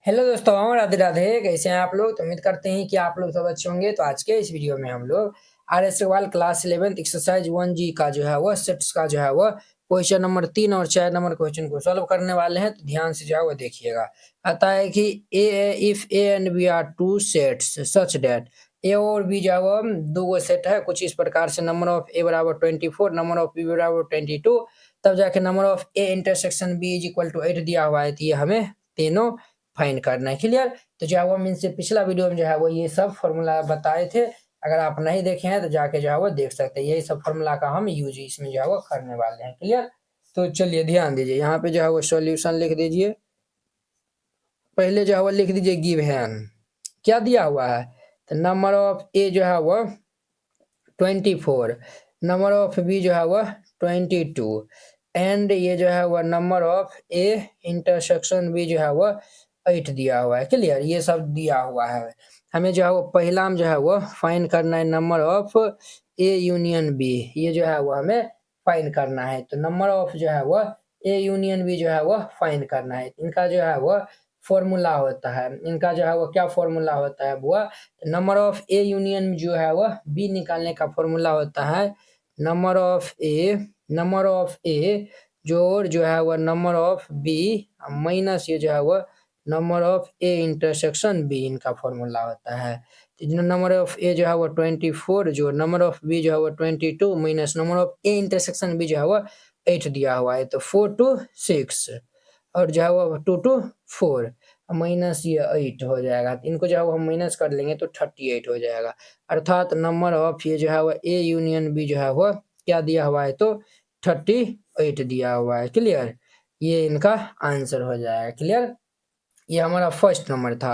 Hello दोस्तों, राधे राधे। कैसे हैं आप लोग? तो उम्मीद करते हैं कि आप लोग सब अच्छे होंगे। तो आज के इस वीडियो में हम लोग RS Agarwal class 11 exercise 1G का जो है वह सेट्स का जो है वह क्वेश्चन नंबर 3 और 4 नंबर क्वेश्चन को सॉल्व करने वाले हैं। तो ध्यान से जो है वो देखिएगा। आता है कि if A and B are two sets such that A और बी जो है वो दो सेट है कुछ इस प्रकार से। नंबर ऑफ ए बराबर 24, नंबर ऑफ बी बराबर 22, तब जाके number of A intersection B is equal to 8 दिया हुआ है। तो ये हमें तीनों फाइंड करना है। क्लियर? तो जो है वो मीन से पिछला वीडियो में जो है वो ये सब फॉर्मूला बताए थे। अगर आप नहीं देखे हैं तो जाके जो है वो देख सकते हैं। यही सब फॉर्मूला का हम यूज इसमें जो है वो करने वाले हैं। क्लियर? तो चलिए ध्यान दीजिए, यहाँ पे जो है वो सॉल्यूशन लिख दीजिए। पहले जो है वो लिख दीजिए गिवन क्या दिया हुआ है। तो नंबर ऑफ ए जो है वो 24, नंबर ऑफ बी जो है वह 22 एंड ये जो है वह number of A intersection B जो है वह 8 दिया हुआ है। क्लियर? ये सब दिया हुआ है। हमें जो है वो पहला में जो है वो फाइंड करना है number of A union B. ये जो है वो हमें फाइंड करना है। तो नंबर ऑफ जो है वह ए यूनियन बी जो है वह फाइंड करना है। इनका जो है वह फॉर्मूला होता है। इनका जो है वो क्या फॉर्मूला होता है बुआ? नंबर ऑफ ए यूनियन जो है वह बी निकालने का फॉर्मूला होता है नंबर ऑफ ए जोड़ जो है वह नंबर ऑफ बी माइनस ये जो है वह number of A intersection B. इनका फॉर्मूला होता है। तो नंबर ऑफ ए जो है वह 24 जो नंबर ऑफ बी जो है वह 22 minus number of A intersection B जो है वह 8 दिया हुआ है। तो 4 to 6 और जो है वो 2 to 4 माइनस ये 8 हो जाएगा। तो इनको जो है वो हम माइनस कर लेंगे तो 38 हो जाएगा। अर्थात नंबर ऑफ ये जो है वो ए यूनियन बी जो है वो क्या दिया हुआ है? तो 38 दिया हुआ है। क्लियर? ये इनका आंसर हो जाएगा। क्लियर? ये हमारा फर्स्ट नंबर था।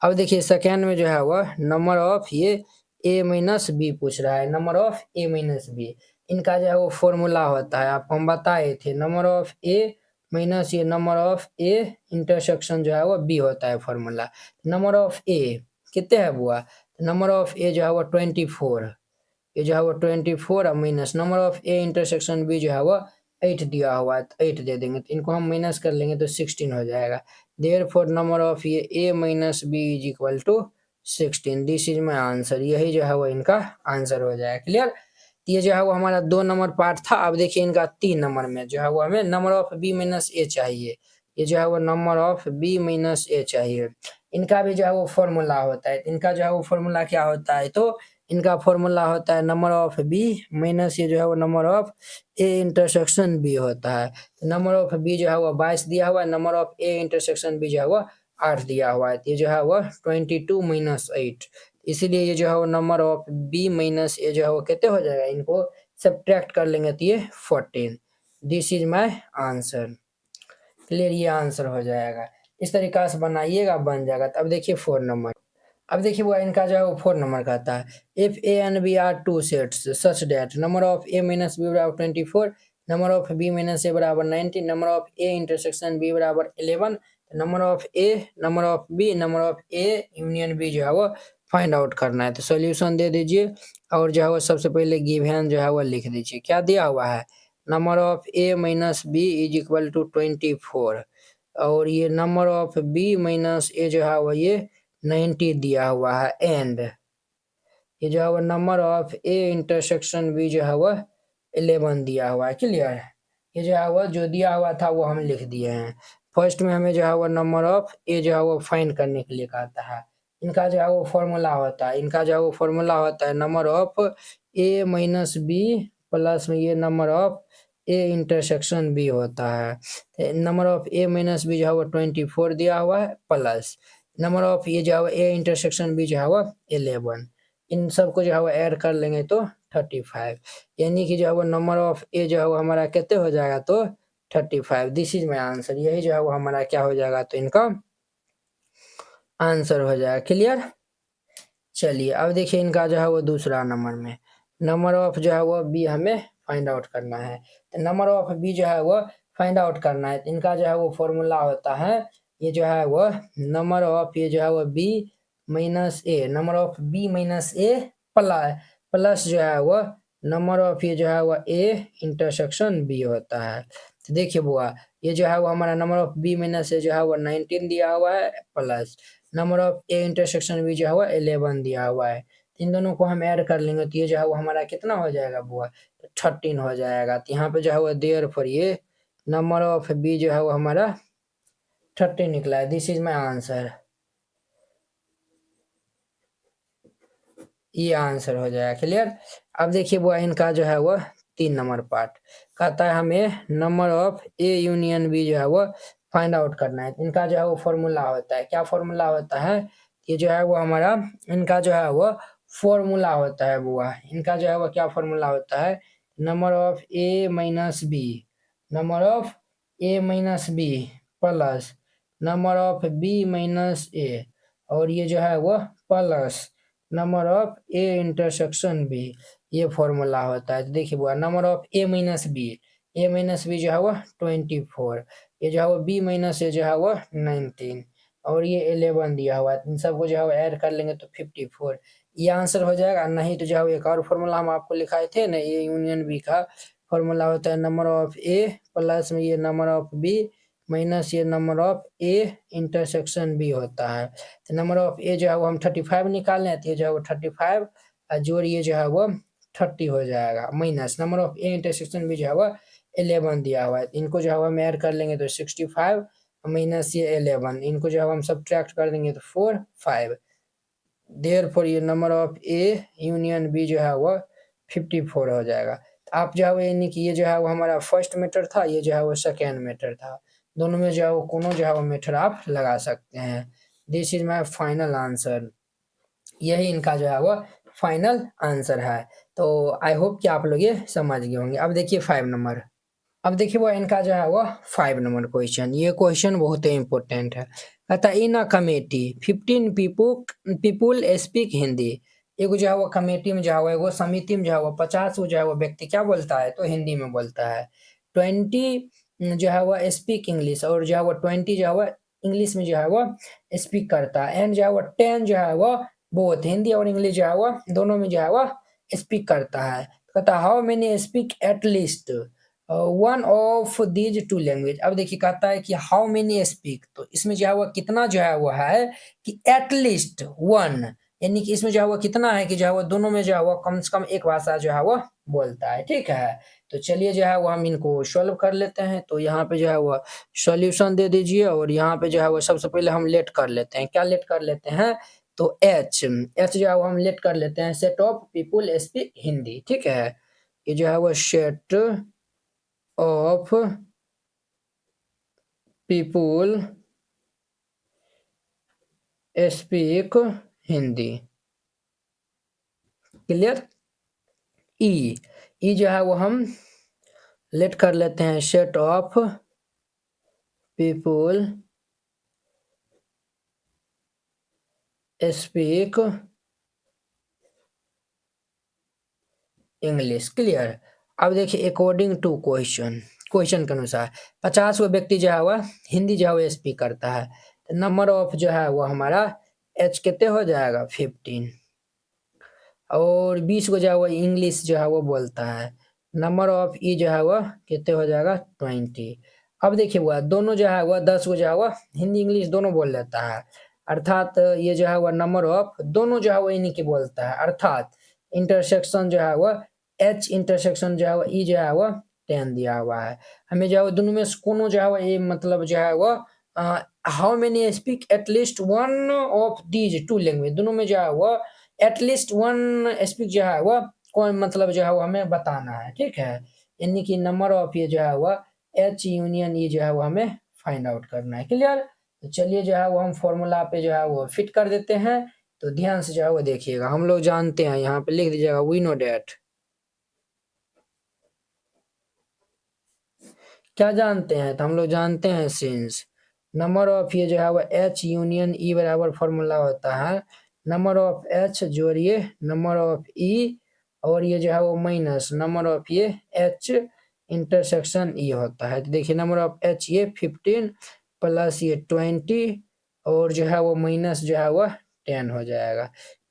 अब देखिए सेकेंड में जो है वह नंबर ऑफ ये ए माइनस बी पूछ रहा है। Number of A minus B इनका जो है वो फॉर्मूला होता है, आपको हम बताए थे। नंबर ऑफ ए माइनस ये नंबर ऑफ ए इंटरसेक्शन जो है वो बी होता है फॉर्मूला। नंबर ऑफ ए कितने है बुआ? नंबर ऑफ ए जो है वो 24, ये जो है वो 24 और minus number of A intersection B जो है वो 8 दिया हुआ है। तो 8 दे देंगे तो इनको हम माइनस कर लेंगे तो 16 हो जाएगा। देयरफॉर नंबर ऑफ ये A minus B is equal to 16। This is my answer. यही जो है वो इनका आंसर हो जाएगा। क्लियर? ये जो है वो हमारा 2 नंबर पार्ट था। अब देखिए इनका 3 नंबर में जो है वो हमें नंबर ऑफ बी माइनस ए चाहिए। ये जो है वो नंबर ऑफ बी माइनस ए चाहिए। इनका भी जो है वो फॉर्मूला होता है। इनका जो है वो फॉर्मूला क्या होता है? तो इनका फॉर्मूला होता है नंबर ऑफ बी माइनस ये जो है वो number of A intersection B होता है। नंबर ऑफ बी जो है वो 22 दिया हुआ है, number of A intersection B जो है वो 8 दिया हुआ है। ये जो है वो 22 माइनस 8, इसीलिए ये जो है वो number of B minus A जो है वो कितने हो जाएगा? इनको सब्ट्रैक्ट कर लेंगे तो ये 14। This is my answer. Clear? ये आंसर हो जाएगा। इस तरीका से बनाइएगा, बन जाएगा। तो अब देखिए 4 नंबर। अब देखिए वो इनका जो है वो 4 नंबर का आता है। If A and B are two sets such that number of A minus B बराबर 24, number of B minus A बराबर 19, number of A intersection B बराबर 11, number of A number of B number of A union B जो है वो find out करना है। तो solution दे दीजिए और जो है वो सबसे पहले गिवन जो है वो लिख दीजिए। क्या दिया हुआ है? Number of A minus B is equal to 24 और ये number of B minus A जो है वो ये 90 दिया हुआ है एंड ये जो है वो number of A intersection B जो है वह 11 दिया हुआ है। क्लियर? ये जो है वह जो दिया हुआ था वो हम लिख दिए हैं। फर्स्ट में हमें जो है वो नंबर ऑफ ए जो है वो फाइंड करने के लिए कहता है। इनका जो है वो फॉर्मूला होता है, इनका जो है वो फॉर्मूला होता है number of A minus B plus में ये number of A intersection B होता है। Number of A minus B जो है वो 24 दिया हुआ है प्लस नंबर ऑफ ये जो है ए इंटरसेक्शन बी जो है वो 11। इन सबको जो है वो ऐड कर लेंगे तो 35, यानी कि जो है वो नंबर ऑफ ए जो है वो हमारा कितने हो जाएगा? तो 35। This is my answer. यही जो है वो हमारा क्या हो जाएगा? तो इनका आंसर हो जाएगा। क्लियर? चलिए अब देखिए इनका जो है वो दूसरा नंबर में नंबर ऑफ जो है वो बी हमें फाइंड आउट करना है। तो नंबर ऑफ बी जो है वो फाइंड आउट करना है। तो इनका जो है वो फॉर्मूला होता है ये जो है वो नंबर ऑफ ये जो है वो B minus A number of B minus A plus जो है वो नंबर ऑफ ये जो है वो ए इंटरसेक्शन बी होता है। तो देखिए बुआ ये जो है वो हमारा number of B minus A जो है वो 19 दिया हुआ है, plus number of A intersection B जो है वो 11 दिया हुआ है। इन दोनों को हम ऐड कर लेंगे तो ये जो है वो हमारा कितना हो जाएगा बुआ, तो 13 हो जाएगा। तो यहाँ पे जो है वो देयरफॉर ये नंबर ऑफ बी जो है वो हमारा 13 निकला है। This is my answer. ये आंसर हो जाएगा। क्लियर। अब देखिए वो इनका जो है वो 3 नंबर पार्ट कहता है हमें number of A union B जो है वो फाइंड आउट करना है। इनका जो है वो फॉर्मूला होता है, क्या फॉर्मूला होता है, ये जो है वो हमारा इनका जो है वो फॉर्मूला होता है बुआ। इनका जो है वो क्या फॉर्मूला होता है, number of A minus B, number of A minus B plus number of B minus A, और ये जो है वो plus number of A intersection B, ये फॉर्मूला होता है। तो देखिए बुआ number of A minus B, A minus B जो है वो 24, ये जो है वो बी माइनस ए जो है वो 19, और ये 11 दिया हुआ है। इन सबको जो है वो ऐड कर लेंगे तो 54, ये आंसर हो जाएगा। नहीं तो जो है एक और फॉर्मूला हम आपको लिखाए थे ना, ए यूनियन बी का फॉर्मूला होता है नंबर ऑफ ए प्लस में ये नंबर ऑफ बी माइनस ये number of A intersection B होता है। तो नंबर ऑफ ए जो है वो हम 35 निकालने हैं, तो ये जो है वो 35 और जोड़िए जो है वो 30 हो जाएगा, minus number of A intersection B जो है वो 11 दिया हुआ है। इनको जो है हम ऐड कर लेंगे तो 65 माइनस ये 11, इनको जो है हम सब्ट्रैक्ट कर देंगे तो 4 5, देयरफॉर ये number of A union B जो है वो 54 हो जाएगा। आप जो है वो यानी कि ये जो है वो हमारा फर्स्ट मेथड था, ये जो है वो सेकेंड मेथड था। दोनों में जो है वो कोनो जो है वो मेथड आप लगा सकते हैं। This is my final answer. यही इनका जो है वो फाइनल आंसर है। तो आई होप कि आप लोग ये समझ गए होंगे। अब देखिए 5 नंबर। अब देखिए वो इनका जो है वो 5 नंबर क्वेश्चन, ये क्वेश्चन बहुत ही इंपॉर्टेंट है। कहता है in a committee 15 people speak Hindi. एगो जो है वो कमेटी में जो है वो एगो समिति में जो है वो 50 जो है वो व्यक्ति क्या बोलता है, तो हिंदी में बोलता है। 20 जो है वो स्पीक इंग्लिश, और जो है वो 20 जो है वो इंग्लिश में जो है वो स्पीक करता है। एंड जो है वो 10 जो है वो बोथ हिंदी और इंग्लिश जो है वो दोनों में जो है वो स्पीक करता है। कहता how many speak at least one of these 2 language. अब देखिए कहता है कि हाउ मेनी स्पीक, तो इसमें जो है वो कितना जो है वो है कि एटलीस्ट 1, यानी कि इसमें जो है वो कितना है कि जो है वो दोनों में जो है वो कम से कम एक भाषा जो है वो बोलता है। ठीक है, तो चलिए जो है वो हम इनको सॉल्व कर लेते हैं। तो यहाँ पे जो है वो सॉल्यूशन दे दीजिए, और यहाँ पे जो है वो सबसे पहले हम लेट कर लेते हैं। क्या लेट कर लेते हैं, तो एच जो है वो हम लेट कर लेते हैं set of people speak Hindi. ठीक है, ये जो है वो set of people speak Hindi. Clear. ई जो है वो हम लेट कर लेते हैं set of people speak English. Clear. अब देखिए अकॉर्डिंग टू क्वेश्चन के अनुसार 50 वो व्यक्ति जो है वह हिंदी जो है वो स्पीक करता है। तो नंबर ऑफ जो है वो हमारा एच कितने हो जाएगा 15, और 20 को जो है वो इंग्लिश जो है वो बोलता है। नंबर ऑफ ई जो है वह कितने हो जाएगा 20। अब देखिए वह दोनों जो है वह 10 को जो है वह हिंदी इंग्लिश दोनों बोल लेता है, अर्थात ये जो है वह नंबर ऑफ दोनों जो है वह इन्हीं की बोलता है। अर्थात इंटरसेक्शन जो है वह एच इंटरसेक्शन जो है वह ई जो है वह 10 दिया हुआ है। हमें जो है दोनों में से कोनो जो है वह ये मतलब जो है वह how many speak at least one of these 2 language, दोनों में जो है वह एटलीस्ट 1 स्पीक जो है वह कौन मतलब जो है वो हमें बताना है। ठीक है, यानी कि नंबर ऑफ ये जो है वह एच यूनियन ई जो है वो हमें फाइंड आउट करना है। क्लियर। तो चलिए जो है वो हम फॉर्मूला पे जो है वो फिट कर देते हैं। तो ध्यान से जो है वो देखिएगा, हम लोग जानते हैं, यहाँ पे लिख दीजिएगा वी नो डेट। क्या जानते हैं, तो हम लोग जानते हैं सिंस नंबर ऑफ ये जो है वो एच यूनियन ई बराबर फॉर्मूला होता है नंबर ऑफ एच जोड़िए नंबर ऑफ ई, और ये जो है वो माइनस नंबर ऑफ ये एच इंटरसेक्शन ई होता है। तो देखिए नंबर ऑफ एच ये 15 प्लस ये 20, और जो है वो माइनस जो है वो 10 हो जाएगा,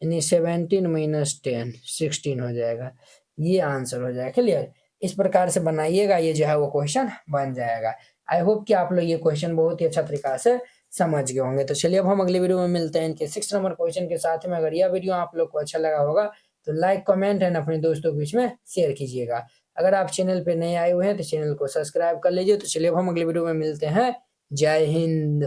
यानी 17 माइनस 10 16 हो जाएगा। ये आंसर हो जाएगा। क्लियर। इस प्रकार से बनाइएगा, ये जो है वो क्वेश्चन बन जाएगा। आई होप कि आप लोग ये क्वेश्चन बहुत ही अच्छा तरीका से समझ गए होंगे। तो चलिए अब हम अगले वीडियो में मिलते हैं इनके 6 नंबर क्वेश्चन के साथ में। अगर यह वीडियो आप लोग को अच्छा लगा होगा तो लाइक, कमेंट एंड अपने दोस्तों के बीच में शेयर कीजिएगा। अगर आप चैनल पे नए आए हुए हैं तो चैनल को सब्सक्राइब कर लीजिए। तो चलिए अब हम अगले वीडियो में मिलते हैं। जय हिंद।